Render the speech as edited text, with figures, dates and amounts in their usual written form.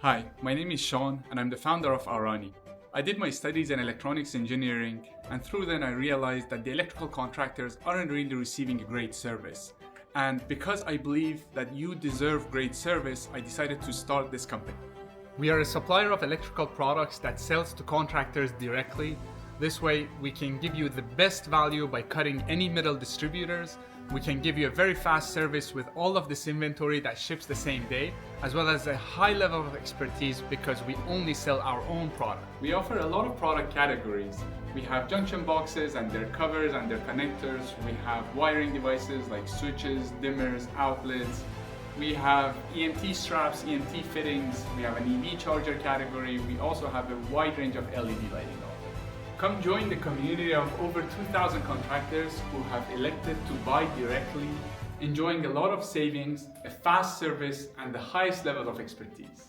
Hi, my name is Sean and I'm the founder of Arani. I did my studies in electronics engineering, and through then I realized that the electrical contractors aren't really receiving a great service. And because I believe that you deserve great service, I decided to start this company. We are a supplier of electrical products that sells to contractors directly. This way, we can give you the best value by cutting any middle distributors. We can give you a very fast service with all of this inventory that ships the same day, as well as a high level of expertise because we only sell our own product. We offer a lot of product categories. We have junction boxes and their covers and their connectors. We have wiring devices like switches, dimmers, outlets. We have EMT straps, EMT fittings. We have an EV charger category. We also have a wide range of LED lighting. Come join the community of over 2,000 contractors who have elected to buy directly, enjoying a lot of savings, a fast service, and the highest level of expertise.